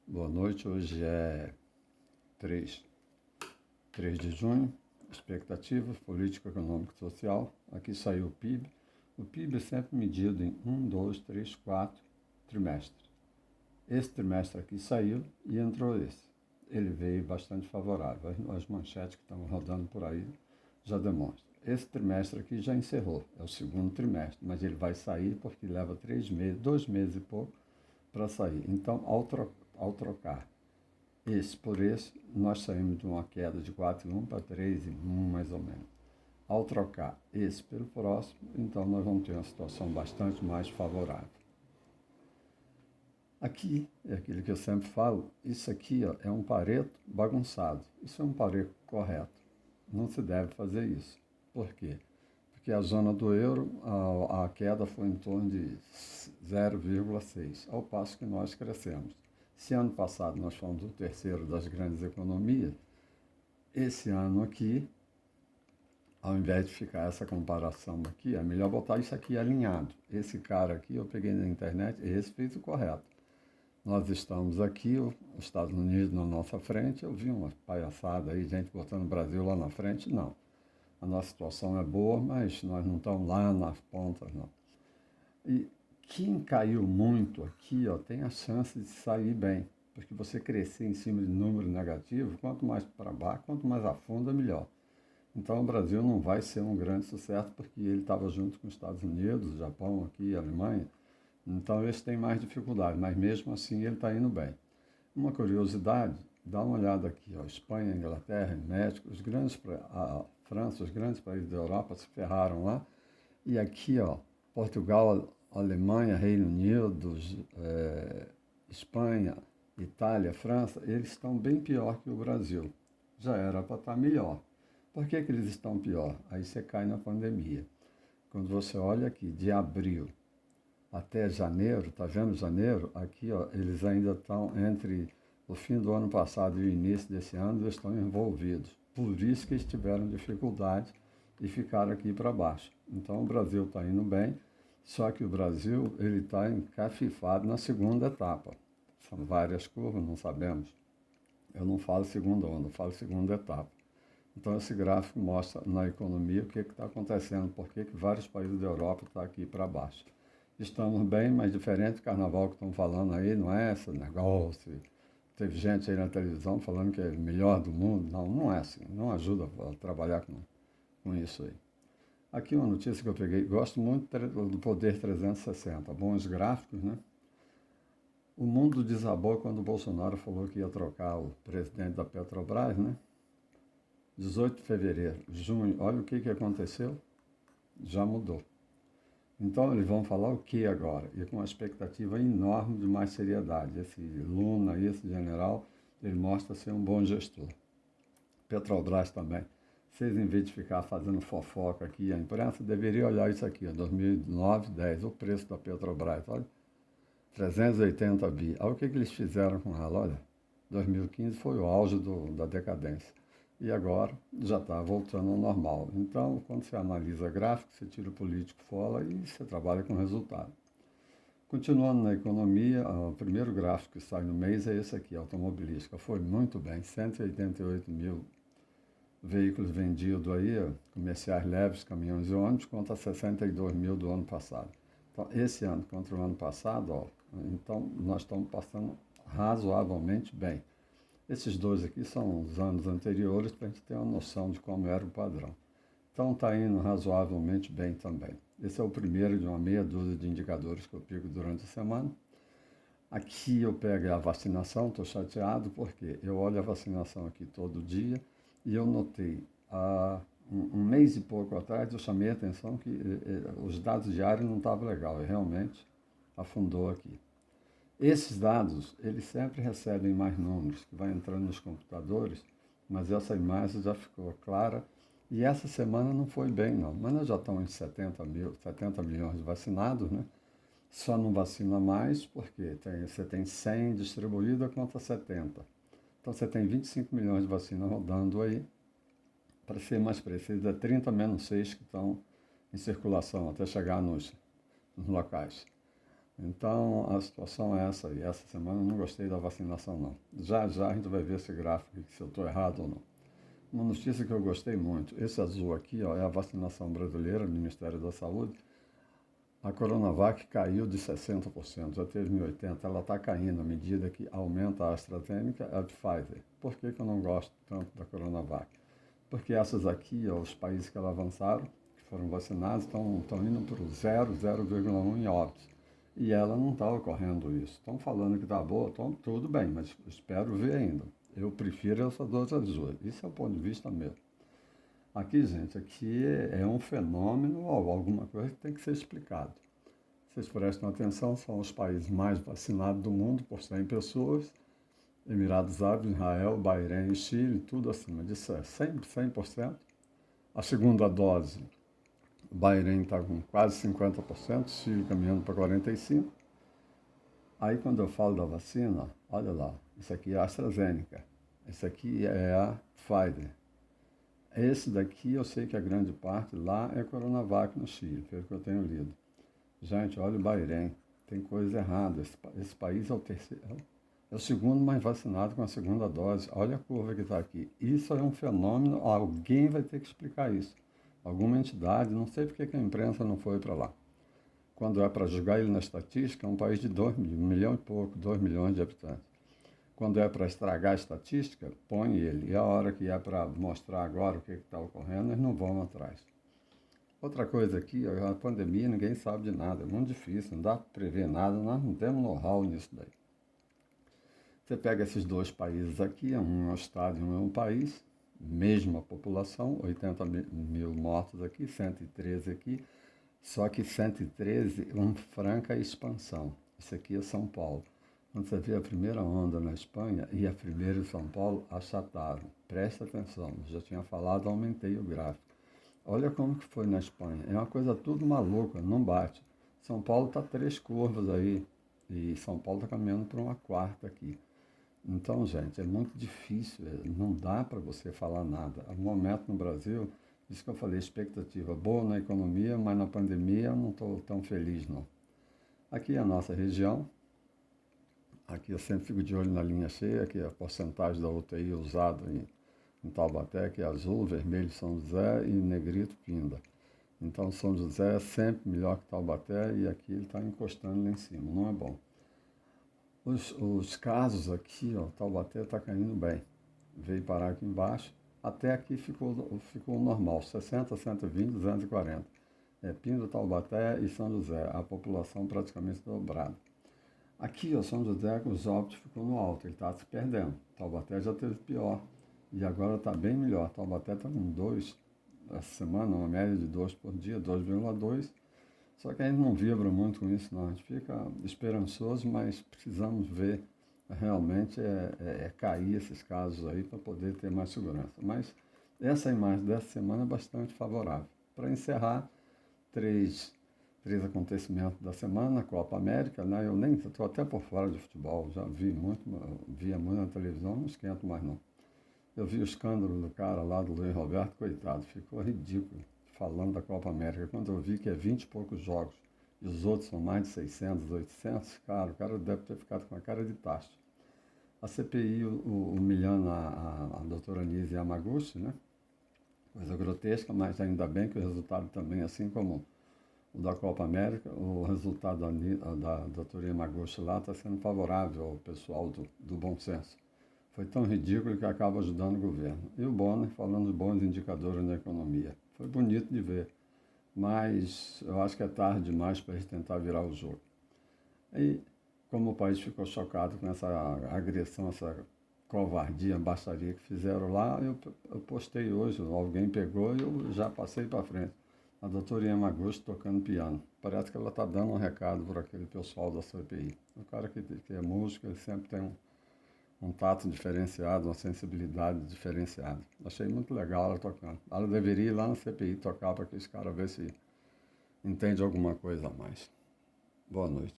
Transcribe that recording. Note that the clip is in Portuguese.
Boa noite, hoje é 3 de junho, expectativas político, econômico e social. Aqui saiu o PIB. O PIB é sempre medido em 1, 2, 3, 4 trimestres. Esse trimestre aqui saiu e entrou esse. Ele veio bastante favorável. As manchetes que estão rodando por aí já demonstram. Esse trimestre aqui já encerrou, é o segundo trimestre, mas ele vai sair porque leva 3 meses, 2 meses e pouco para sair. Então, ao trocar esse por esse, nós saímos de uma queda de 4,1 para 3,1 mais ou menos. Ao trocar esse pelo próximo, então nós vamos ter uma situação bastante mais favorável. Aqui, é aquilo que eu sempre falo, isso aqui é um Pareto bagunçado. Isso é um Pareto correto. Não se deve fazer isso. Por quê? Porque a zona do euro, a queda foi em torno de 0,6, ao passo que nós crescemos. Se ano passado nós fomos o terceiro das grandes economias, esse ano aqui, ao invés de ficar essa comparação aqui, é melhor botar isso aqui alinhado. Esse cara aqui, eu peguei na internet, esse fez o correto. Nós estamos aqui, os Estados Unidos na nossa frente, eu vi uma palhaçada aí, gente botando o Brasil lá na frente, não. A nossa situação é boa, mas nós não estamos lá nas pontas, não. E quem caiu muito aqui, tem a chance de sair bem, porque você crescer em cima de número negativo, quanto mais para baixo, quanto mais a fundo, é melhor. Então o Brasil não vai ser um grande sucesso, porque ele estava junto com os Estados Unidos, Japão aqui, Alemanha, então eles têm mais dificuldade, mas mesmo assim ele está indo bem. Uma curiosidade, dá uma olhada aqui, Espanha, Inglaterra, México, a França, os grandes países da Europa se ferraram lá, e aqui, Portugal, Alemanha, Reino Unido, Espanha, Itália, França, eles estão bem pior que o Brasil. Já era para estar melhor. Por que eles estão pior? Aí você cai na pandemia. Quando você olha aqui, de abril até janeiro, está vendo janeiro? Aqui, eles ainda estão entre o fim do ano passado e o início desse ano, eles estão envolvidos. Por isso que eles tiveram dificuldade e ficaram aqui para baixo. Então, o Brasil está indo bem, só que o Brasil ele está encafifado na segunda etapa. São várias curvas, não sabemos. Eu não falo segunda onda, eu falo segunda etapa. Então, esse gráfico mostra na economia o que está acontecendo, por que vários países da Europa estão aqui para baixo. Estamos bem, mas diferente do carnaval que estão falando aí, não é esse negócio. Teve gente aí na televisão falando que é o melhor do mundo. Não, não é assim. Não ajuda a trabalhar com isso aí. Aqui uma notícia que eu peguei. Gosto muito do Poder 360. Bons gráficos, né? O mundo desabou quando o Bolsonaro falou que ia trocar o presidente da Petrobras, né? 18 de fevereiro, junho. Olha o que aconteceu. Já mudou. Então, eles vão falar o que agora? E com uma expectativa enorme de mais seriedade. Esse Luna, esse general, ele mostra ser um bom gestor. Petrobras também. Vocês, em vez de ficar fazendo fofoca aqui, a imprensa deveria olhar isso aqui, 2009, 10, o preço da Petrobras, olha, 380 bi. Olha o que eles fizeram com ela, olha, 2015 foi o auge da decadência. E agora já está voltando ao normal. Então, quando você analisa gráfico, você tira o político fora e você trabalha com resultado. Continuando na economia, o primeiro gráfico que sai no mês é esse aqui, automobilística. Foi muito bem, 188 mil veículos vendidos aí, comerciais leves, caminhões e ônibus, contra 62 mil do ano passado. Então, esse ano contra o ano passado, então nós estamos passando razoavelmente bem. Esses dois aqui são os anos anteriores para a gente ter uma noção de como era o padrão. Então está indo razoavelmente bem também. Esse é o primeiro de uma meia dúzia de indicadores que eu pego durante a semana. Aqui eu pego a vacinação, estou chateado porque eu olho a vacinação aqui todo dia e eu notei há um mês e pouco atrás, eu chamei a atenção que os dados diários não estavam legais, e realmente afundou aqui. Esses dados, eles sempre recebem mais números, que vai entrando nos computadores, mas essa imagem já ficou clara. E essa semana não foi bem, não. Mas nós já estamos em 70 milhões de vacinados, né? Só não vacina mais porque você tem 100 distribuída contra 70. Então você tem 25 milhões de vacinas rodando aí. Para ser mais preciso, é 30 menos 6 que estão em circulação até chegar nos locais. Então, a situação é essa, e essa semana eu não gostei da vacinação, não. Já já a gente vai ver esse gráfico, se eu estou errado ou não. Uma notícia que eu gostei muito, esse azul aqui, ó, é a vacinação brasileira do Ministério da Saúde. A Coronavac caiu de 60%, já teve em 80%, ela está caindo à medida que aumenta a AstraZeneca e a Pfizer. Por que eu não gosto tanto da Coronavac? Porque essas aqui, ó, os países que ela avançaram, que foram vacinados, estão indo para o 0,1 em óbitos. E ela não está ocorrendo isso. Estão falando que está boa, tudo bem, mas espero ver ainda. Eu prefiro essa dose azul. Isso é o ponto de vista meu. Aqui, gente, aqui é um fenômeno ou alguma coisa que tem que ser explicado. Vocês prestam atenção, são os países mais vacinados do mundo por 100 pessoas. Emirados Árabes, Israel, Bahrein e Chile, tudo acima de 100%. A segunda dose, o Bahrein está com quase 50%, Chile caminhando para 45%. Aí quando eu falo da vacina, olha lá, isso aqui é a AstraZeneca, isso aqui é a Pfizer. Esse daqui eu sei que a grande parte lá é Coronavac no Chile, pelo que eu tenho lido. Gente, olha o Bahrein, tem coisa errada, esse país é o terceiro, é o segundo mais vacinado com a segunda dose. Olha a curva que está aqui. Isso é um fenômeno, alguém vai ter que explicar isso. Alguma entidade, não sei porque que a imprensa não foi para lá. Quando é para jogar ele na estatística, é um país de 1 milhão e pouco, 2 milhões de habitantes. Quando é para estragar a estatística, põe ele. E a hora que é para mostrar agora o que está ocorrendo, eles não vão atrás. Outra coisa aqui, a pandemia, ninguém sabe de nada. É muito difícil, não dá para prever nada, nós não temos know-how nisso daí. Você pega esses dois países aqui, um é um estado e um é um país, mesma população, 80 mil mortos aqui, 113 aqui, só que 113 uma franca expansão. Isso aqui é São Paulo. Quando você vê a primeira onda na Espanha e a primeira em São Paulo, achataram. Presta atenção, já tinha falado, aumentei o gráfico. Olha como que foi na Espanha. É uma coisa tudo maluca, não bate. São Paulo está 3 curvas aí, e São Paulo está caminhando para uma quarta aqui. Então, gente, é muito difícil, não dá para você falar nada. Há um momento no Brasil, isso que eu falei, expectativa boa na economia, mas na pandemia eu não estou tão feliz, não. Aqui é a nossa região, aqui eu sempre fico de olho na linha cheia, aqui é a porcentagem da UTI usada em Taubaté, que é azul, vermelho São José e negrito Pinda. Então, São José é sempre melhor que Taubaté e aqui ele está encostando lá em cima, não é bom. Os casos aqui, ó, Taubaté está caindo bem. Veio parar aqui embaixo, até aqui ficou normal, 60, 120, 240. Pinda, Taubaté e São José, a população praticamente dobrada. Aqui, ó, São José, os óbitos ficou no alto, ele está se perdendo. Taubaté já teve pior e agora está bem melhor. Taubaté está com 2, essa semana, uma média de 2 por dia, 2,2. Só que a gente não vibra muito com isso, não. A gente fica esperançoso, mas precisamos ver realmente cair esses casos aí para poder ter mais segurança. Mas essa imagem dessa semana é bastante favorável. Para encerrar, três acontecimentos da semana, a Copa América, né? Eu nem estou até por fora de futebol, já via muito na televisão, não esquento mais não. Eu vi o escândalo do cara lá, do Luiz Roberto, coitado, ficou ridículo. Falando da Copa América, quando eu vi que é 20 e poucos jogos e os outros são mais de 600, 800, cara, o cara deve ter ficado com a cara de tacho. A CPI humilhando a doutora Anísia Yamaguchi, né? Coisa grotesca, mas ainda bem que o resultado também, assim como o da Copa América, o resultado da doutora Yamaguchi lá está sendo favorável ao pessoal do bom senso. Foi tão ridículo que acaba ajudando o governo. E o Bonner falando de bons indicadores na economia. Foi bonito de ver, mas eu acho que é tarde demais para a gente tentar virar o jogo. E como o país ficou chocado com essa agressão, essa covardia, baixaria que fizeram lá, eu postei hoje, alguém pegou e eu já passei para frente. A doutora Yamaguchi tocando piano. Parece que ela está dando um recado para aquele pessoal da CPI. O cara que é músico, ele sempre tem um tato diferenciado, uma sensibilidade diferenciada. Achei muito legal ela tocando. Ela deveria ir lá na CPI tocar para que esse cara ver se entende alguma coisa a mais. Boa noite.